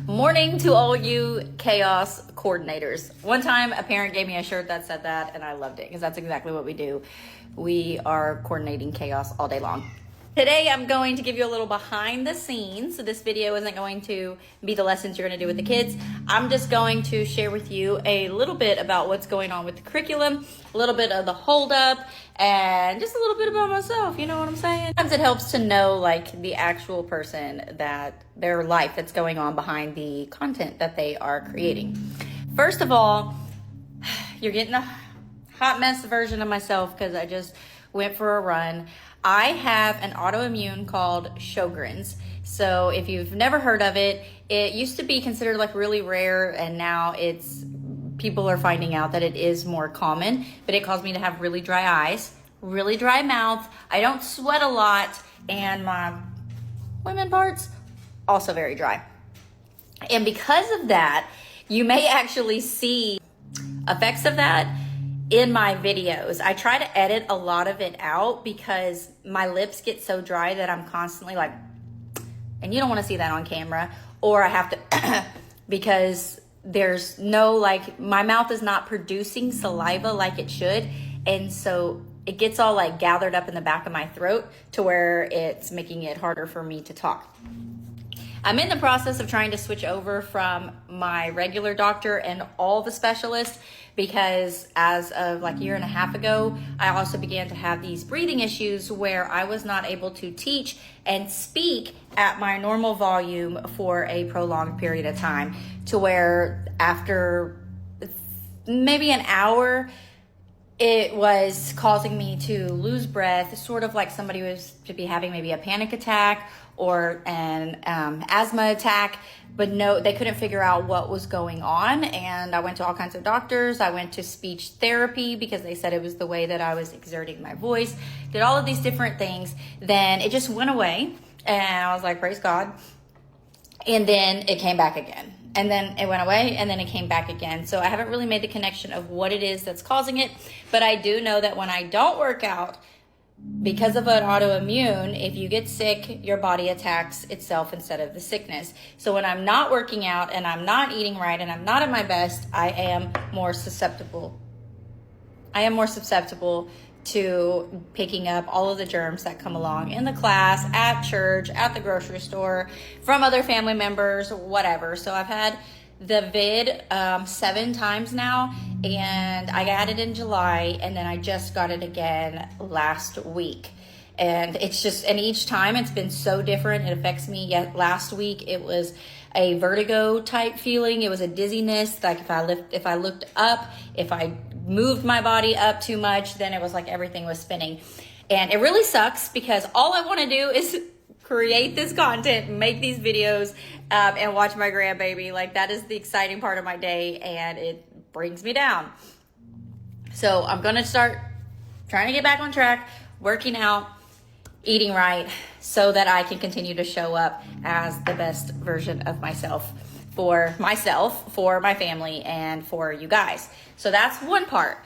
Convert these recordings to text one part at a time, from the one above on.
Morning to all you chaos coordinators. One time a parent gave me a shirt that said that and I loved it because that's exactly what we do. We are coordinating chaos all day long. Today I'm going to give you a little behind the scenes. So this video isn't going to be the lessons you're going to do with the kids. I'm just going to share with you a little bit about what's going on with the curriculum, a little bit of the holdup, and just a little bit about myself. You know what I'm saying? Sometimes it helps to know like the actual person, that their life that's going on behind the content that they are creating. First of all, you're getting a hot mess version of myself because I just went for a run. I have an autoimmune called Sjogren's. So if you've never heard of it, it used to be considered like really rare, and now people are finding out that it is more common, but it caused me to have really dry eyes, really dry mouth. I don't sweat a lot, and my women parts also very dry. And because of that, you may actually see effects of that in my videos. I try to edit a lot of it out because my lips get so dry that I'm constantly like, and you don't want to see that on camera, or I have to because there's no, like, my mouth is not producing saliva like it should, and so it gets all like gathered up in the back of my throat to where it's making it harder for me to talk. I'm in the process of trying to switch over from my regular doctor and all the specialists because as of like a year and a half ago, I also began to have these breathing issues where I was not able to teach and speak at my normal volume for a prolonged period of time, to where after maybe an hour, it was causing me to lose breath, sort of like somebody was to be having maybe a panic attack or an asthma attack, but no, they couldn't figure out what was going on. And I went to all kinds of doctors. I went to speech therapy because they said it was the way that I was exerting my voice, did all of these different things. Then it just went away, and I was like, praise God. And then it came back again. And then it went away, and then it came back again. So I haven't really made the connection of what it is that's causing it. But I do know that when I don't work out, because of an autoimmune, if you get sick, your body attacks itself instead of the sickness. So when I'm not working out and I'm not eating right and I'm not at my best, I am more susceptible. To picking up all of the germs that come along in the class, at church, at the grocery store, from other family members, whatever. So I've had the vid 7 times now, and I got it in July, and then I just got it again last week. And it's just, and each time it's been so different. It affects me. Yet last week it was a vertigo type feeling. It was a dizziness. Like if I looked up, if I moved my body up too much, then it was like everything was spinning. And it really sucks because all I want to do is create this content, make these videos, and watch my grandbaby. Like, that is the exciting part of my day, and it brings me down. So I'm going to start trying to get back on track, working out, eating right, so that I can continue to show up as the best version of myself, for my family, and for you guys. So that's one part.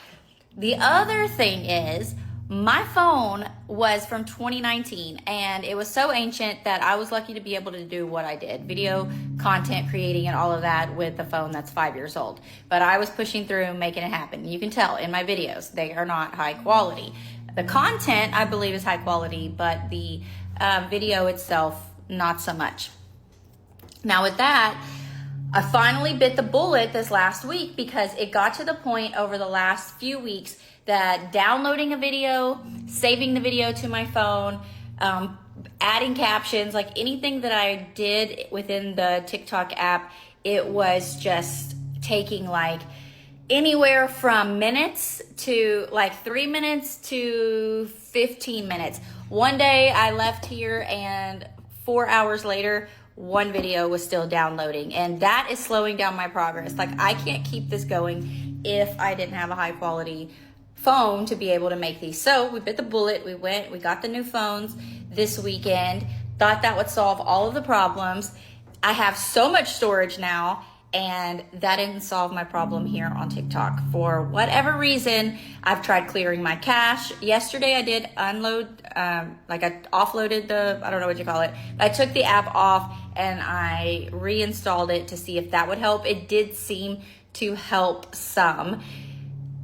The other thing is, my phone was from 2019, and it was so ancient that I was lucky to be able to do what I did, video content creating and all of that, with a phone that's 5 years old. But I was pushing through, making it happen. You can tell in my videos, they are not high quality. The content, I believe, is high quality, but the video itself, not so much. Now with that, I finally bit the bullet this last week, because it got to the point over the last few weeks that downloading a video, saving the video to my phone, adding captions, like anything that I did within the TikTok app, it was just taking like anywhere from minutes to like 3 minutes to 15 minutes. One day I left here, and 4 hours later, one video was still downloading, and that is slowing down my progress. Like, I can't keep this going if I didn't have a high quality phone to be able to make these. So we bit the bullet. We got the new phones this weekend, thought that would solve all of the problems. I have so much storage now, and that didn't solve my problem here on TikTok. For whatever reason, I've tried clearing my cache. Yesterday I did unload, like I offloaded I don't know what you call it. I took the app off and I reinstalled it to see if that would help. It did seem to help some.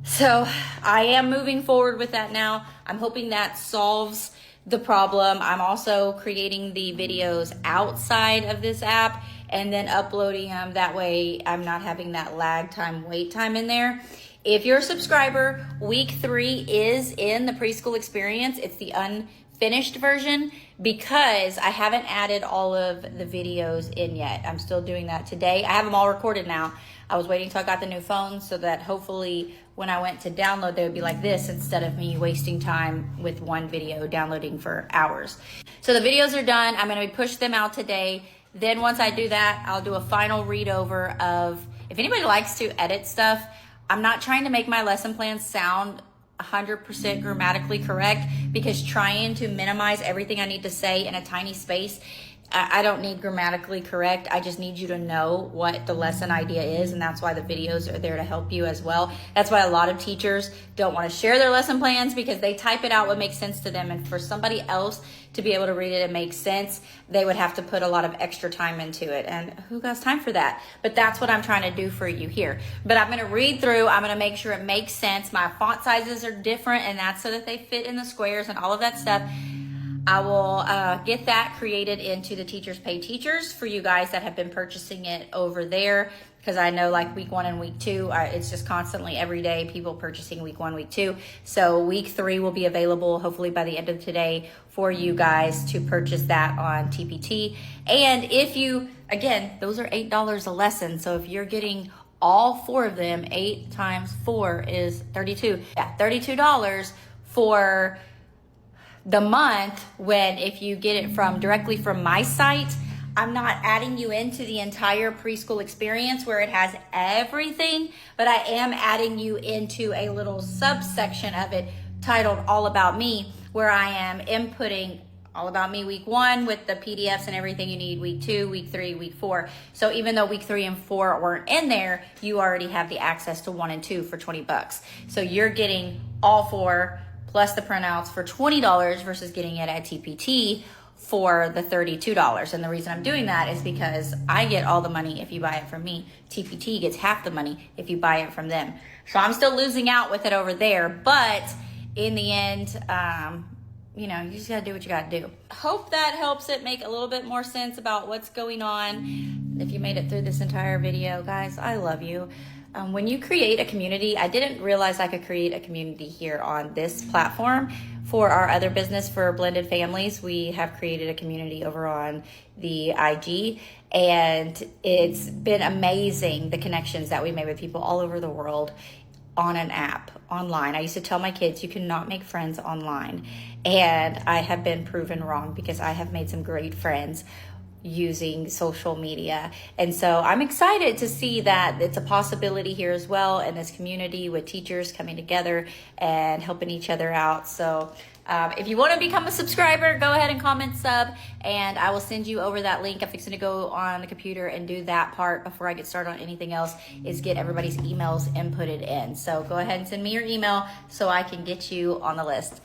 So I am moving forward with that now. I'm hoping that solves the problem. I'm also creating the videos outside of this app and then uploading them. That way I'm not having that lag time, wait time in there. If you're a subscriber, week 3 is in the preschool experience. It's the unfinished version because I haven't added all of the videos in yet. I'm still doing that today. I have them all recorded now. I was waiting till I got the new phone so that hopefully when I went to download, they would be like this instead of me wasting time with one video downloading for hours. So the videos are done. I'm going to push them out today. Then once I do that, I'll do a final read over of, if anybody likes to edit stuff, I'm not trying to make my lesson plans sound 100% grammatically correct, because trying to minimize everything I need to say in a tiny space, I don't need grammatically correct. I just need you to know what the lesson idea is, and that's why the videos are there to help you as well. That's why a lot of teachers don't want to share their lesson plans, because they type it out what makes sense to them, and for somebody else to be able to read it and make sense, they would have to put a lot of extra time into it, and who has time for that? But that's what I'm trying to do for you here. But I'm going to read through, I'm going to make sure it makes sense. My font sizes are different, and that's so that they fit in the squares and all of that stuff. I will get that created into the Teachers Pay Teachers for you guys that have been purchasing it over there, because I know like week 1 and week 2, it's just constantly every day people purchasing week 1, week 2. So week 3 will be available hopefully by the end of today for you guys to purchase that on TPT. And if you, again, those are $8 a lesson. So if you're getting all 4 of them, 8 times 4 is 32. Yeah, $32 for the month, when if you get it from directly from my site, I'm not adding you into the entire preschool experience where it has everything, but I am adding you into a little subsection of it titled All About Me, where I am inputting All About Me week 1 with the PDFs and everything you need, week 2, week 3, week 4. So even though week 3 and 4 weren't in there, you already have the access to 1 and 2 for $20. So you're getting all 4 plus the printouts for $20 versus getting it at TPT for the $32. And the reason I'm doing that is because I get all the money if you buy it from me. TPT gets half the money if you buy it from them. So I'm still losing out with it over there, but in the end, you know, you just gotta do what you gotta do. Hope that helps it make a little bit more sense about what's going on. If you made it through this entire video, guys, I love you. When you create a community, I didn't realize I could create a community here on this platform. For our other business, for Blended Families, we have created a community over on the IG, and it's been amazing, the connections that we made with people all over the world on an app, online. I used to tell my kids, you cannot make friends online, and I have been proven wrong, because I have made some great friends using social media. And so I'm excited to see that it's a possibility here as well in this community, with teachers coming together and helping each other out. So if you want to become a subscriber, go ahead and comment sub, and I will send you over that link. I'm fixing to go on the computer and do that part before I get started on anything else, is get everybody's emails inputted in. So go ahead and send me your email so I can get you on the list.